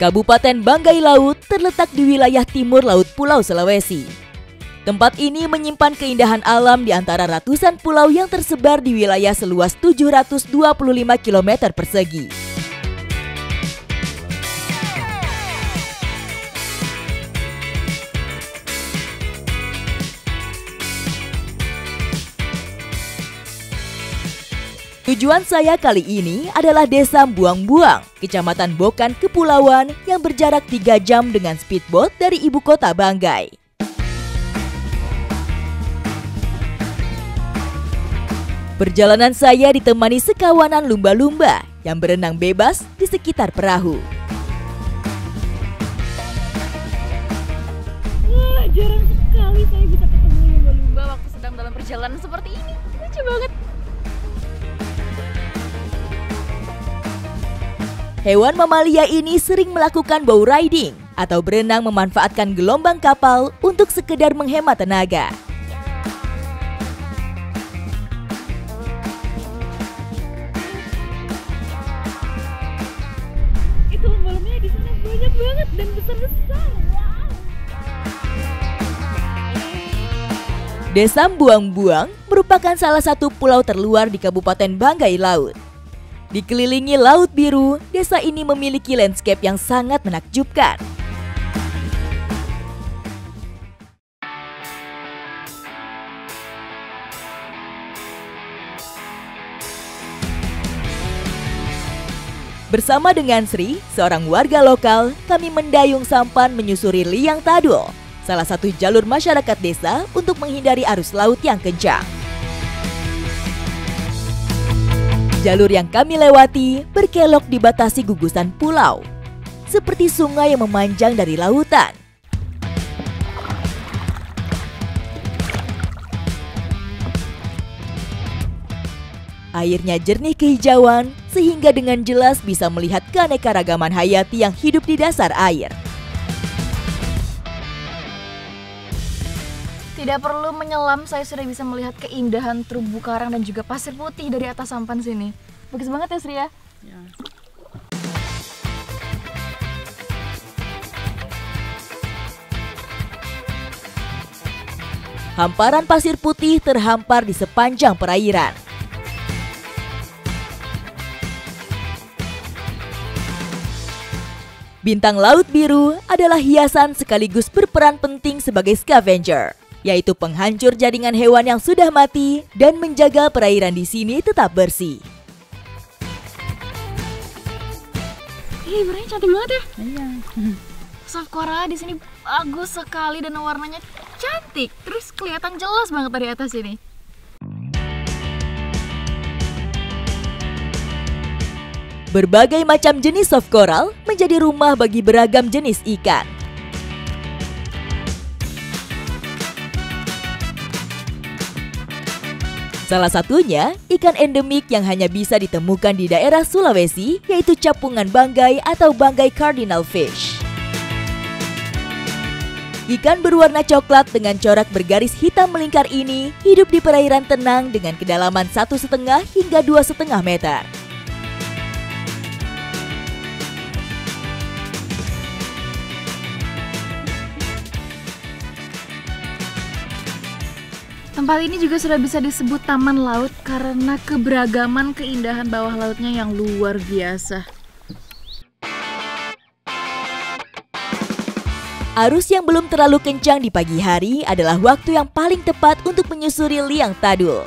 Kabupaten Banggai Laut terletak di wilayah timur laut Pulau Sulawesi. Tempat ini menyimpan keindahan alam di antara ratusan pulau yang tersebar di wilayah seluas 725 km persegi. Tujuan saya kali ini adalah Desa Buang-Buang, Kecamatan Bokan, Kepulauan yang berjarak 3 jam dengan speedboat dari ibu kota Banggai. Perjalanan saya ditemani sekawanan lumba-lumba yang berenang bebas di sekitar perahu. Wah, jarang sekali saya bisa ketemu lumba-lumba waktu sedang dalam perjalanan seperti ini. Lucu banget. Hewan mamalia ini sering melakukan bow riding atau berenang memanfaatkan gelombang kapal untuk sekedar menghemat tenaga. Itu lumba-lumbanya di sana banyak banget dan besar-besar. Wow. Desa Buang-Buang merupakan salah satu pulau terluar di Kabupaten Banggai Laut. Dikelilingi laut biru, desa ini memiliki landscape yang sangat menakjubkan. Bersama dengan Sri, seorang warga lokal, kami mendayung sampan menyusuri Liang Tadul, salah satu jalur masyarakat desa untuk menghindari arus laut yang kencang. Jalur yang kami lewati berkelok dibatasi gugusan pulau, seperti sungai yang memanjang dari lautan. Airnya jernih kehijauan, sehingga dengan jelas bisa melihat keanekaragaman hayati yang hidup di dasar air. Tidak perlu menyelam, saya sudah bisa melihat keindahan terumbu karang dan juga pasir putih dari atas sampan sini. Bagus banget ya, Sri ya? Ya. Hamparan pasir putih terhampar di sepanjang perairan. Bintang laut biru adalah hiasan sekaligus berperan penting sebagai scavenger, yaitu penghancur jaringan hewan yang sudah mati dan menjaga perairan di sini tetap bersih. Ih, warnanya cantik banget ya? Iya. Soft coral di sini bagus sekali dan warnanya cantik. Terus kelihatan jelas banget dari atas ini. Berbagai macam jenis soft coral menjadi rumah bagi beragam jenis ikan. Salah satunya ikan endemik yang hanya bisa ditemukan di daerah Sulawesi, yaitu capungan Banggai atau Banggai cardinal fish. Ikan berwarna coklat dengan corak bergaris hitam melingkar ini hidup di perairan tenang dengan kedalaman 1,5 hingga 2,5 meter. Tempat ini juga sudah bisa disebut taman laut karena keberagaman keindahan bawah lautnya yang luar biasa. Arus yang belum terlalu kencang di pagi hari adalah waktu yang paling tepat untuk menyusuri Liang Tadul,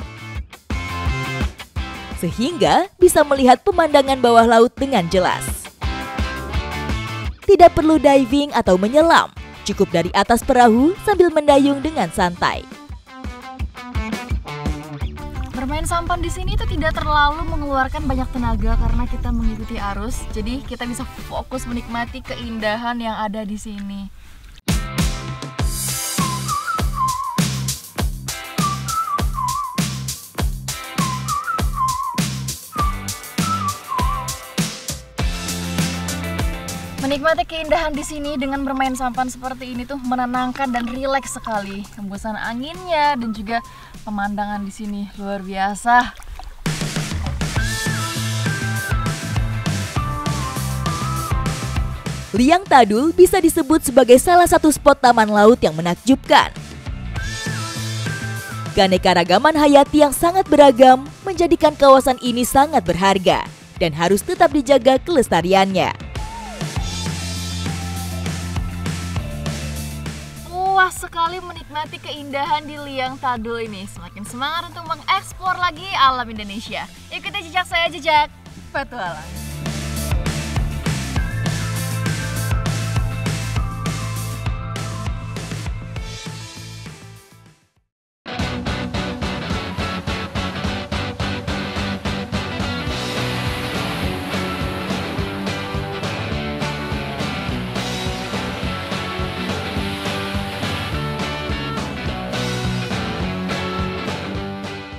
sehingga bisa melihat pemandangan bawah laut dengan jelas. Tidak perlu diving atau menyelam, cukup dari atas perahu sambil mendayung dengan santai. Bermain sampan di sini itu tidak terlalu mengeluarkan banyak tenaga karena kita mengikuti arus. Jadi kita bisa fokus menikmati keindahan yang ada di sini. Menikmati keindahan di sini dengan bermain sampan seperti ini tuh menenangkan dan rileks sekali. Hembusan anginnya dan juga pemandangan di sini luar biasa. Liang Tadul bisa disebut sebagai salah satu spot taman laut yang menakjubkan. Keanekaragaman hayati yang sangat beragam menjadikan kawasan ini sangat berharga dan harus tetap dijaga kelestariannya. Puas sekali menikmati keindahan di Liang Tadul ini. Semakin semangat untuk mengeksplor lagi alam Indonesia. Ikuti jejak saya, jejak petualang.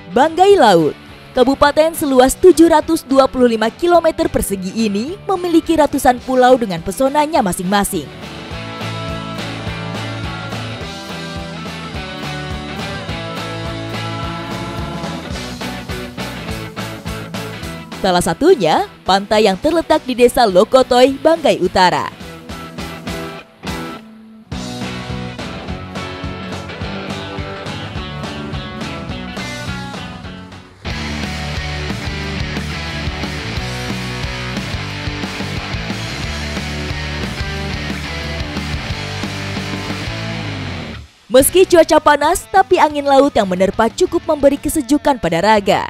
Banggai Laut, kabupaten seluas 725 km persegi ini memiliki ratusan pulau dengan pesonanya masing-masing. Salah satunya, pantai yang terletak di Desa Lokotoy, Banggai Utara. Meski cuaca panas, tapi angin laut yang menerpa cukup memberi kesejukan pada raga.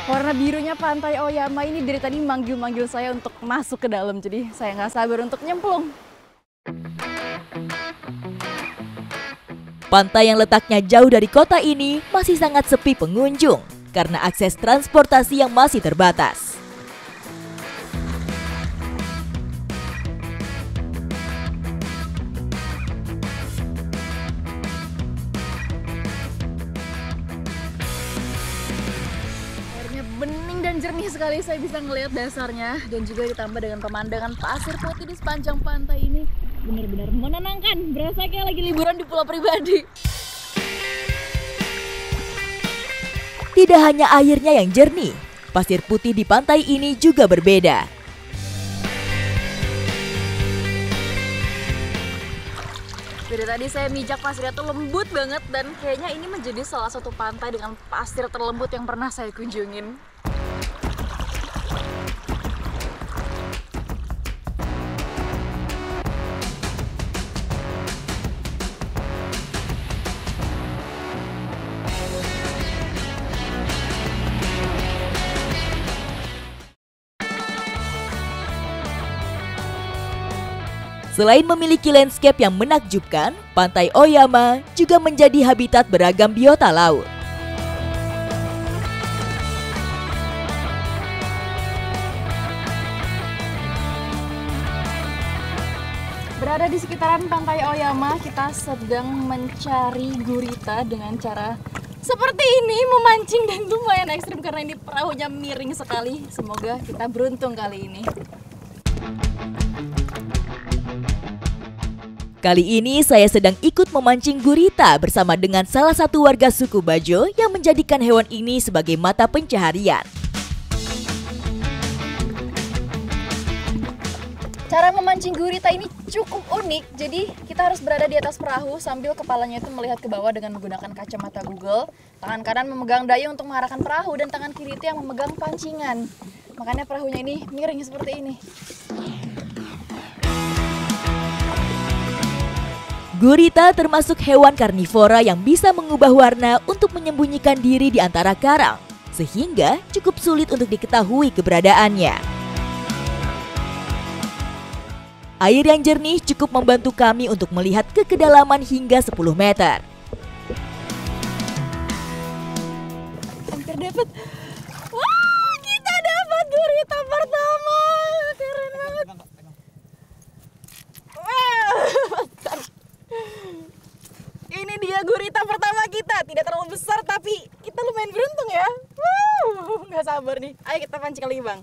Warna birunya pantai Oyama ini dari tadi manggil-manggil saya untuk masuk ke dalam, jadi saya nggak sabar untuk nyemplung. Pantai yang letaknya jauh dari kota ini masih sangat sepi pengunjung karena akses transportasi yang masih terbatas. Airnya bening dan jernih sekali, saya bisa ngelihat dasarnya dan juga ditambah dengan pemandangan pasir putih di sepanjang pantai ini. Benar-benar menenangkan, berasa kayak lagi liburan di pulau pribadi. Tidak hanya airnya yang jernih, pasir putih di pantai ini juga berbeda. Dari tadi saya mijak pasirnya tuh lembut banget dan kayaknya ini menjadi salah satu pantai dengan pasir terlembut yang pernah saya kunjungin. Selain memiliki landscape yang menakjubkan, Pantai Oyama juga menjadi habitat beragam biota laut. Berada di sekitaran Pantai Oyama, kita sedang mencari gurita dengan cara seperti ini, memancing, dan lumayan ekstrim karena ini perahunya miring sekali. Semoga kita beruntung kali ini. Kali ini saya sedang ikut memancing gurita bersama dengan salah satu warga suku Bajo yang menjadikan hewan ini sebagai mata pencaharian. Cara memancing gurita ini cukup unik, jadi kita harus berada di atas perahu sambil kepalanya itu melihat ke bawah dengan menggunakan kacamata Google. Tangan kanan memegang dayung untuk mengarahkan perahu dan tangan kiri itu yang memegang pancingan. Makanya perahunya ini miring seperti ini. Gurita termasuk hewan karnivora yang bisa mengubah warna untuk menyembunyikan diri di antara karang, sehingga cukup sulit untuk diketahui keberadaannya. Air yang jernih cukup membantu kami untuk melihat ke kedalaman hingga 10 meter. Hampir dapat. Wah, kita dapat gurita pertama. Keren banget. Ini dia gurita pertama kita. Tidak terlalu besar tapi kita lumayan beruntung ya. Nggak sabar nih. Ayo kita pancing lagi, Bang.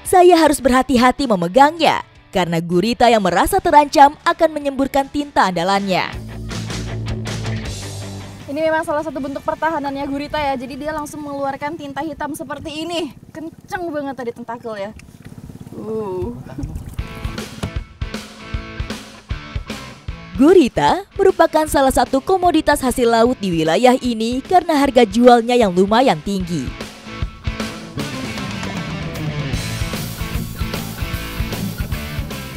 Saya harus berhati-hati memegangnya karena gurita yang merasa terancam akan menyemburkan tinta andalannya. Ini memang salah satu bentuk pertahanannya gurita ya. Jadi dia langsung mengeluarkan tinta hitam seperti ini. Kenceng banget tadi tentakel ya. Gurita merupakan salah satu komoditas hasil laut di wilayah ini karena harga jualnya yang lumayan tinggi.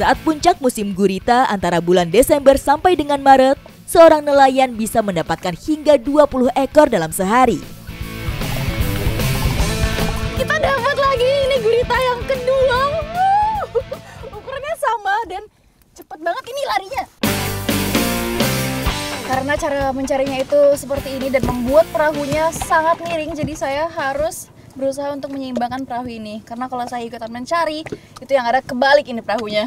Saat puncak musim gurita antara bulan Desember sampai dengan Maret, seorang nelayan bisa mendapatkan hingga 20 ekor dalam sehari. Kita dapat lagi ini gurita yang kedua. Ukurannya sama dan cepet banget ini larinya. Karena cara mencarinya itu seperti ini dan membuat perahunya sangat miring, jadi saya harus berusaha untuk menyeimbangkan perahu ini. Karena kalau saya ikutan mencari, itu yang ada kebalik ini perahunya.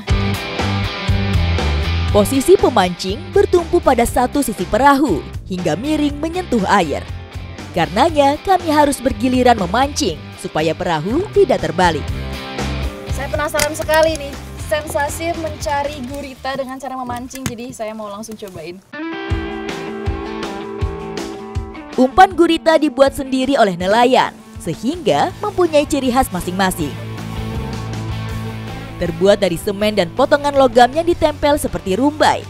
Posisi pemancing bertumpu pada satu sisi perahu hingga miring menyentuh air. Karenanya kami harus bergiliran memancing supaya perahu tidak terbalik. Saya penasaran sekali nih, sensasi mencari gurita dengan cara memancing, jadi saya mau langsung cobain. Umpan gurita dibuat sendiri oleh nelayan, sehingga mempunyai ciri khas masing-masing. Terbuat dari semen dan potongan logam yang ditempel seperti rumbai,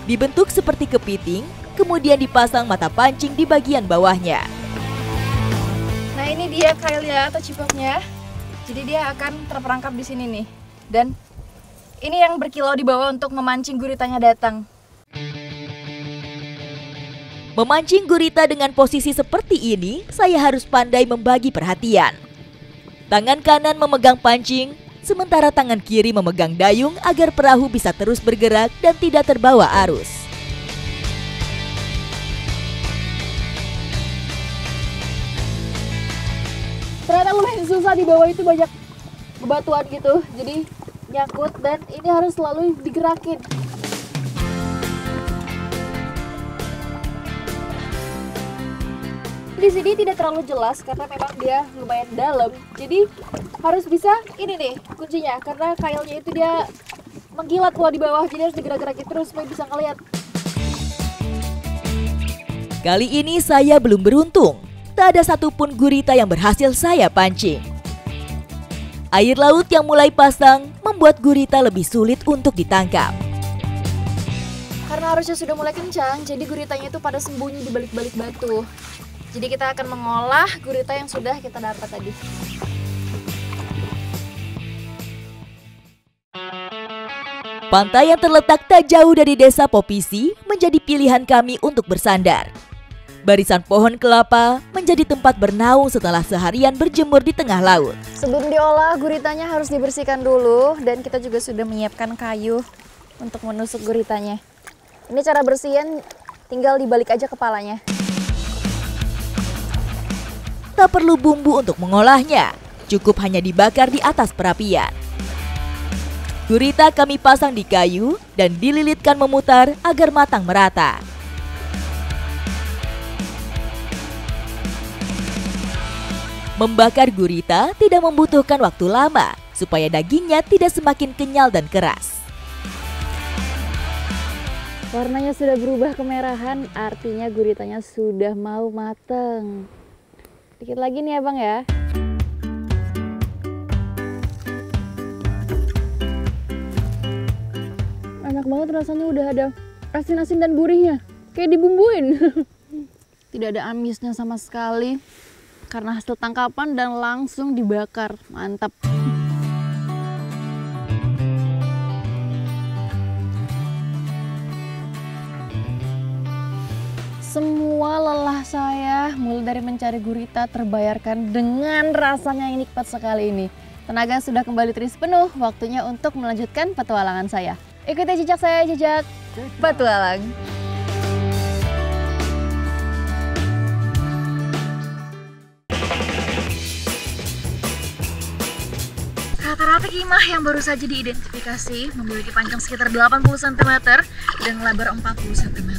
dibentuk seperti kepiting, kemudian dipasang mata pancing di bagian bawahnya. Nah ini dia kailnya atau cipoknya, jadi dia akan terperangkap di sini nih. Dan ini yang berkilau di bawah untuk memancing guritanya datang. Memancing gurita dengan posisi seperti ini, saya harus pandai membagi perhatian. Tangan kanan memegang pancing, sementara tangan kiri memegang dayung agar perahu bisa terus bergerak dan tidak terbawa arus. Ternyata lumayan susah, di bawah itu banyak bebatuan gitu, jadi nyangkut dan ini harus selalu digerakin. Di sini tidak terlalu jelas karena memang dia lumayan dalam, jadi harus bisa ini nih kuncinya, karena kailnya itu dia mengkilat kalau di bawah, jadi harus digerak-gerakin terus supaya bisa ngeliat. Kali ini saya belum beruntung, tak ada satupun gurita yang berhasil saya pancing. Air laut yang mulai pasang membuat gurita lebih sulit untuk ditangkap. Karena arusnya sudah mulai kencang, jadi guritanya itu pada sembunyi di balik-balik batu. Jadi kita akan mengolah gurita yang sudah kita dapat tadi. Pantai yang terletak tak jauh dari desa Popisi menjadi pilihan kami untuk bersandar. Barisan pohon kelapa menjadi tempat bernaung setelah seharian berjemur di tengah laut. Sebelum diolah, guritanya harus dibersihkan dulu dan kita juga sudah menyiapkan kayu untuk menusuk guritanya. Ini cara bersihin, tinggal dibalik aja kepalanya. Tak perlu bumbu untuk mengolahnya, cukup hanya dibakar di atas perapian. Gurita kami pasang di kayu dan dililitkan memutar agar matang merata. Membakar gurita tidak membutuhkan waktu lama supaya dagingnya tidak semakin kenyal dan keras. Warnanya sudah berubah kemerahan, artinya guritanya sudah mau matang. Dikit lagi nih abang ya. Enak banget rasanya, udah ada asin-asin dan gurihnya, kayak dibumbuin. Tidak ada amisnya sama sekali karena hasil tangkapan dan langsung dibakar. Mantap. Semua lelah saya mulai dari mencari gurita terbayarkan dengan rasanya yang nikmat sekali ini. Tenaga sudah kembali terisi penuh, waktunya untuk melanjutkan petualangan saya. Ikuti jejak saya, jejak petualang. Rata-rata kimah yang baru saja diidentifikasi memiliki panjang sekitar 80 cm dan lebar 40 cm.